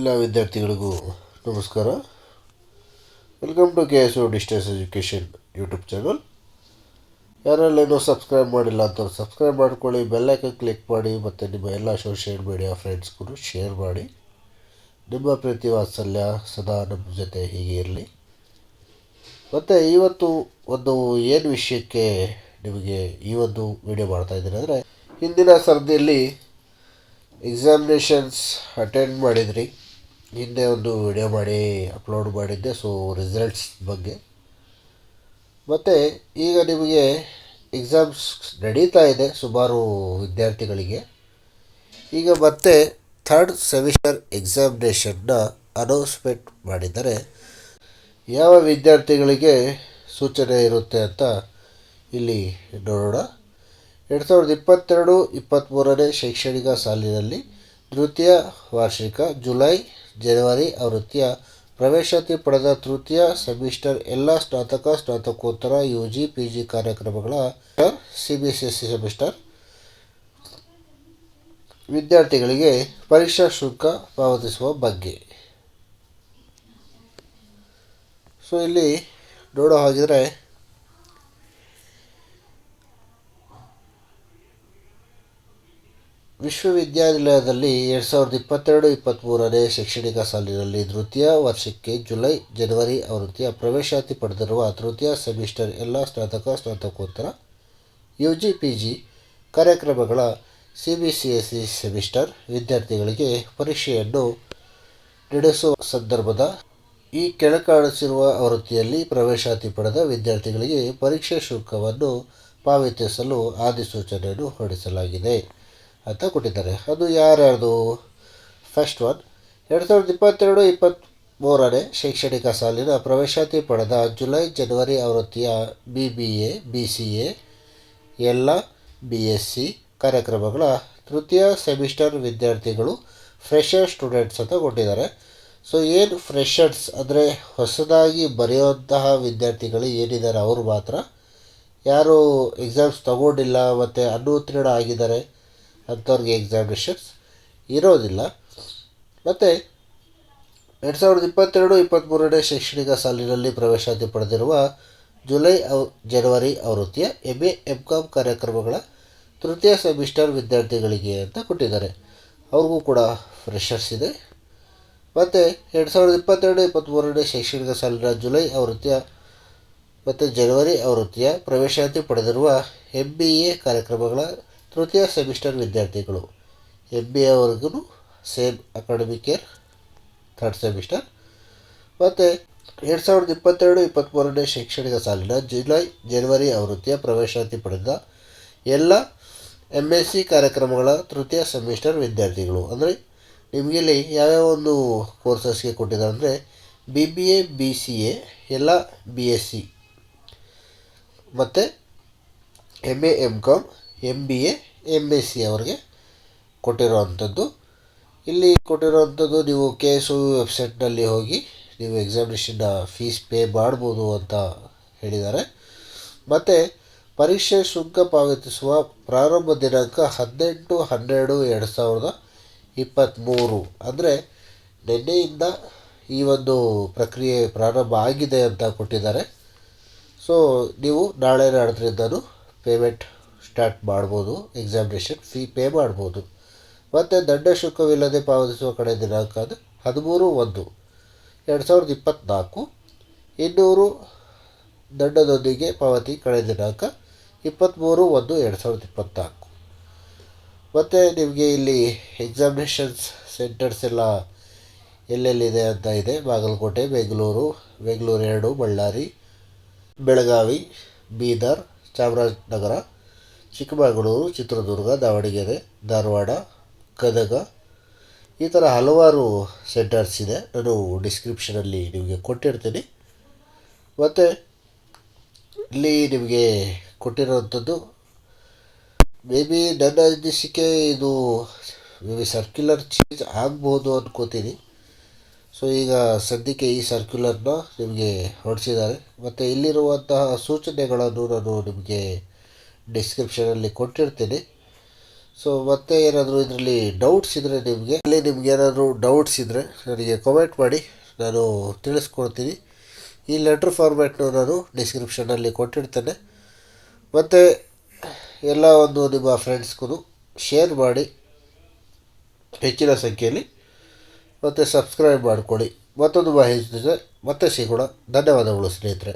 ಎಲ್ಲ ವಿದ್ಯಾರ್ಥಿಗಳಿಗೂ ನಮಸ್ಕಾರ. Welcome to KSO distance education YouTube channel. ಯಾರೆಲ್ಲೇನೋ ಸಬ್ಸ್ಕ್ರೈಬ್ ಮಾಡಿಲ್ಲ ಅಂತ ಸಬ್ಸ್ಕ್ರೈಬ್ ಮಾಡ್ಕೊಳ್ಳಿ, ಬೆಲ್ಲೈಕನ್ ಕ್ಲಿಕ್ ಮಾಡಿ ಮತ್ತು ನಿಮ್ಮ ಎಲ್ಲ ಸೋಷಿಯಲ್ ಮೀಡಿಯಾ ಫ್ರೆಂಡ್ಸ್ಗೂ ಶೇರ್ ಮಾಡಿ. ನಿಮ್ಮ ಪ್ರೀತಿ ವಾತ್ಸಲ್ಯ ಸದಾ ನಮ್ಮ ಜೊತೆ ಹೀಗೆ ಇರಲಿ. ಮತ್ತು ಇವತ್ತು ಒಂದು ಏನು ವಿಷಯಕ್ಕೆ ನಿಮಗೆ ಈ ಒಂದು ವಿಡಿಯೋ ಮಾಡ್ತಾಯಿದ್ದೀನಿ ಅಂದರೆ, ಹಿಂದಿನ ಸರದಿಯಲ್ಲಿ ಎಕ್ಸಾಮಿನೇಷನ್ಸ್ ಅಟೆಂಡ್ ಮಾಡಿದ್ರಿ, ಹಿಂದೆ ಒಂದು ವಿಡಿಯೋ ಮಾಡಿ ಅಪ್ಲೋಡ್ ಮಾಡಿದ್ದೆ. ಸೊ ರಿಸಲ್ಟ್ಸ್ ಬಗ್ಗೆ ಮತ್ತು ಈಗ ನಿಮಗೆ ಎಕ್ಸಾಮ್ಸ್ ನಡೀತಾ ಇದೆ ಸುಮಾರು ವಿದ್ಯಾರ್ಥಿಗಳಿಗೆ. ಈಗ ಮತ್ತೆ ಥರ್ಡ್ ಸೆಮಿಸ್ಟರ್ ಎಕ್ಸಾಮಿನೇಷನ್ನ ಅನೌನ್ಸ್ಮೆಂಟ್ ಮಾಡಿದ್ದಾರೆ. ಯಾವ ವಿದ್ಯಾರ್ಥಿಗಳಿಗೆ ಸೂಚನೆ ಇರುತ್ತೆ ಅಂತ ಇಲ್ಲಿ ನೋಡೋಣ. 2022-23ನೇ ಶೈಕ್ಷಣಿಕ ಸಾಲಿನಲ್ಲಿ ತೃತೀಯ ವಾರ್ಷಿಕ ಜುಲೈ-ಜನವರಿ ಆವೃತ್ತಿಯ ಪ್ರವೇಶಾತಿ ಪಡೆದ ತೃತೀಯ ಸೆಮಿಸ್ಟರ್ ಎಲ್ಲ ಸ್ನಾತಕೋತ್ತರ UG PG ಕಾರ್ಯಕ್ರಮಗಳ CBSE ಸೆಮಿಸ್ಟರ್ ವಿದ್ಯಾರ್ಥಿಗಳಿಗೆ ಪರೀಕ್ಷಾ ಶುಲ್ಕ ಪಾವತಿಸುವ ಬಗ್ಗೆ. ಸೊ ಇಲ್ಲಿ ನೋಡೋ ಹಾಗಿದ್ರೆ ವಿಶ್ವವಿದ್ಯಾನಿಲಯದಲ್ಲಿ 2022-23ನೇ ಶೈಕ್ಷಣಿಕ ಸಾಲಿನಲ್ಲಿ ತೃತೀಯ ವರ್ಷಕ್ಕೆ ಜುಲೈ-ಜನವರಿ ಆವೃತ್ತಿಯ ಪ್ರವೇಶಾತಿ ಪಡೆದಿರುವ ತೃತೀಯ ಸೆಮಿಸ್ಟರ್ ಎಲ್ಲ ಸ್ನಾತಕೋತ್ತರ UG PG ಕಾರ್ಯಕ್ರಮಗಳ CBSE ಸೆಮಿಸ್ಟರ್ ವಿದ್ಯಾರ್ಥಿಗಳಿಗೆ ಪರೀಕ್ಷೆಯನ್ನು ನಡೆಸುವ ಸಂದರ್ಭದ ಈ ಕೆಳಕಾಣಿಸಿರುವ ಆವೃತ್ತಿಯಲ್ಲಿ ಪ್ರವೇಶಾತಿ ಪಡೆದ ವಿದ್ಯಾರ್ಥಿಗಳಿಗೆ ಪರೀಕ್ಷೆ ಶುಲ್ಕವನ್ನು ಪಾವತಿಸಲು ಅಧಿಸೂಚನೆಯನ್ನು ಹೊರಡಿಸಲಾಗಿದೆ ಅಂತ ಕೊಟ್ಟಿದ್ದಾರೆ. ಅದು ಯಾರ್ಯಾರ್ದು? ಫಸ್ಟ್ ಒನ್, 2022-23ನೇ ಶೈಕ್ಷಣಿಕ ಸಾಲಿನ ಪ್ರವೇಶಾತಿ ಪಡೆದ ಜುಲೈ-ಜನವರಿ ಆವೃತ್ತಿಯ BBA BCA ಎಲ್ಲ BSc ಕಾರ್ಯಕ್ರಮಗಳ ತೃತೀಯ ಸೆಮಿಸ್ಟರ್ ವಿದ್ಯಾರ್ಥಿಗಳು, ಫ್ರೆಷರ್ ಸ್ಟೂಡೆಂಟ್ಸ್ ಅಂತ ಕೊಟ್ಟಿದ್ದಾರೆ. ಸೊ ಏನು ಫ್ರೆಷರ್ಸ್ ಅಂದರೆ ಹೊಸದಾಗಿ ಬರೆಯುವಂತಹ ವಿದ್ಯಾರ್ಥಿಗಳು ಏನಿದ್ದಾರೆ ಅವರು ಮಾತ್ರ. ಯಾರು ಎಕ್ಸಾಮ್ಸ್ ತಗೊಂಡಿಲ್ಲ ಮತ್ತು ಅನುತ್ತೀರ್ಣ ಆಗಿದ್ದಾರೆ ಅಂಥವ್ರಿಗೆ ಎಕ್ಸಾಮಿನೇಷನ್ಸ್ ಇರೋದಿಲ್ಲ. ಮತ್ತು 2022-23ನೇ ಶೈಕ್ಷಣಿಕ ಸಾಲಿನಲ್ಲಿ ಪ್ರವೇಶಾತಿ ಪಡೆದಿರುವ ಜುಲೈ-ಜನವರಿ ಆವೃತ್ತಿಯ MA MCom ಕಾರ್ಯಕ್ರಮಗಳ ತೃತೀಯ ಸೆಮಿಸ್ಟರ್ ವಿದ್ಯಾರ್ಥಿಗಳಿಗೆ ಅಂತ ಕೊಟ್ಟಿದ್ದಾರೆ. ಅವ್ರಿಗೂ ಕೂಡ ಫ್ರೆಷರ್ಸ್ ಇದೆ. ಮತ್ತು 2022-23ನೇ ಶೈಕ್ಷಣಿಕ ಸಾಲಿನ ಜುಲೈ ಆವೃತ್ತಿಯ ಮತ್ತು ಜನವರಿ ಆವೃತ್ತಿಯ ಪ್ರವೇಶಾತಿ ಪಡೆದಿರುವ MBA ಕಾರ್ಯಕ್ರಮಗಳ ತೃತೀಯ ಸೆಮಿಸ್ಟರ್ ವಿದ್ಯಾರ್ಥಿಗಳು, MBA ಅವ್ರಿಗೂ same academic year third semester. ಮತ್ತು 2022-23ನೇ ಶೈಕ್ಷಣಿಕ ಸಾಲಿನ ಜುಲೈ-ಜನವರಿ ಆವೃತ್ತಿಯ ಪ್ರವೇಶಾತಿ ಪಡೆದ ಎಲ್ಲ MSc ಕಾರ್ಯಕ್ರಮಗಳ ತೃತೀಯ ಸೆಮಿಸ್ಟರ್ ವಿದ್ಯಾರ್ಥಿಗಳು. ಅಂದರೆ ನಿಮಗಿಲ್ಲಿ ಯಾವ್ಯಾವ ಒಂದು ಕೋರ್ಸಸ್ಗೆ ಕೊಟ್ಟಿದ್ದಾರೆ ಅಂದರೆ BBA BCA ಎಲ್ಲ BSc ಮತ್ತು MA MCom MBA MSc ಅವರಿಗೆ ಕೊಟ್ಟಿರೋವಂಥದ್ದು. ಇಲ್ಲಿ ಕೊಟ್ಟಿರೋವಂಥದ್ದು ನೀವು KSO ವೆಬ್ಸೈಟ್ನಲ್ಲಿ ಹೋಗಿ ನೀವು ಎಕ್ಸಾಮಿನೇಷನ್ನ ಫೀಸ್ ಪೇ ಮಾಡ್ಬೋದು ಅಂತ ಹೇಳಿದ್ದಾರೆ. ಮತ್ತು ಪರೀಕ್ಷೆ ಶುಲ್ಕ ಪಾವತಿಸುವ ಪ್ರಾರಂಭ ದಿನಾಂಕ 18-12-2023 ಅಂದರೆ ನಿನ್ನೆಯಿಂದ ಈ ಒಂದು ಪ್ರಕ್ರಿಯೆ ಪ್ರಾರಂಭ ಆಗಿದೆ ಅಂತ ಕೊಟ್ಟಿದ್ದಾರೆ. ಸೊ ನೀವು ನಾಳೆ ನಾಡಿದ್ರಿಂದನೂ ಪೇಮೆಂಟ್ ಸ್ಟಾರ್ಟ್ ಮಾಡ್ಬೋದು, ಎಕ್ಸಾಮಿನೇಷನ್ ಫೀ ಪೇ ಮಾಡ್ಬೋದು. ಮತ್ತು ದಂಡ ಶುಲ್ಕವಿಲ್ಲದೆ ಪಾವತಿಸುವ ಕಡೆ ದಿನಾಂಕ ಅದು 13/1/2024, 200 ದಂಡದೊಂದಿಗೆ ಪಾವತಿ ಕಡೆ ದಿನಾಂಕ 23/1/2024. ಮತ್ತು ನಿಮಗೆ ಇಲ್ಲಿ ಎಕ್ಸಾಮಿನೇಷನ್ಸ್ ಸೆಂಟರ್ಸ್ ಎಲ್ಲ ಎಲ್ಲೆಲ್ಲಿದೆ ಅಂತ ಇದೆ. ಬಾಗಲಕೋಟೆ, ಬೆಂಗಳೂರು 2, ಬಳ್ಳಾರಿ, ಬೆಳಗಾವಿ, ಬೀದರ್, ಚಾಮರಾಜನಗರ, ಚಿಕ್ಕಮಗಳೂರು, ಚಿತ್ರದುರ್ಗ, ದಾವಣಗೆರೆ, ಧಾರವಾಡ, ಗದಗ, ಈ ಥರ ಹಲವಾರು ಸೆಂಟರ್ಸ್ ಇದೆ. ನಾನು ಡಿಸ್ಕ್ರಿಪ್ಷನಲ್ಲಿ ನಿಮಗೆ ಕೊಟ್ಟಿರ್ತೀನಿ. ಮತ್ತು ಇಲ್ಲಿ ನಿಮಗೆ ಕೊಟ್ಟಿರೋವಂಥದ್ದು ಮೇ ಬಿ ನನ್ನ ಅನಿಸಿಕೆ ಇದು ಸರ್ಕ್ಯುಲರ್ ಚೇಂಜ್ ಆಗ್ಬೋದು ಅಂದ್ಕೋತೀನಿ. ಸೊ ಈಗ ಸದ್ಯಕ್ಕೆ ಈ ಸರ್ಕ್ಯುಲರ್ನ ನಿಮಗೆ ಹೊರಡಿಸಿದ್ದಾರೆ. ಮತ್ತು ಇಲ್ಲಿರುವಂತಹ ಸೂಚನೆಗಳನ್ನು ನಾನು ನಿಮಗೆ ಡಿಸ್ಕ್ರಿಪ್ಷನಲ್ಲಿ ಕೊಟ್ಟಿರ್ತೀನಿ. ಸೊ ಮತ್ತೆ ಏನಾದರೂ ಇದರಲ್ಲಿ ಡೌಟ್ಸ್ ಇದ್ದರೆ ನಿಮಗೆ ಏನಾದರೂ ಡೌಟ್ಸ್ ಇದ್ದರೆ ನನಗೆ ಕಮೆಂಟ್ ಮಾಡಿ, ನಾನು ತಿಳಿಸ್ಕೊಡ್ತೀನಿ. ಈ ಲೆಟ್ರ್ ಫಾರ್ಮ್ಯಾಟ್ನು ನಾನು ಡಿಸ್ಕ್ರಿಪ್ಷನಲ್ಲಿ ಕೊಟ್ಟಿರ್ತೇನೆ. ಮತ್ತು ಎಲ್ಲ ನಿಮ್ಮ ಫ್ರೆಂಡ್ಸ್ಗೂ ಶೇರ್ ಮಾಡಿ ಹೆಚ್ಚಿನ ಸಂಖ್ಯೆಯಲ್ಲಿ, ಮತ್ತು ಸಬ್ಸ್ಕ್ರೈಬ್ ಮಾಡಿಕೊಳ್ಳಿ. ಮತ್ತೊಂದು ಮಾಹಿತಿ ಜೊತೆ ಮತ್ತೆ ಸಿಗೋಣ. ಧನ್ಯವಾದಗಳು ಸ್ನೇಹಿತರೆ.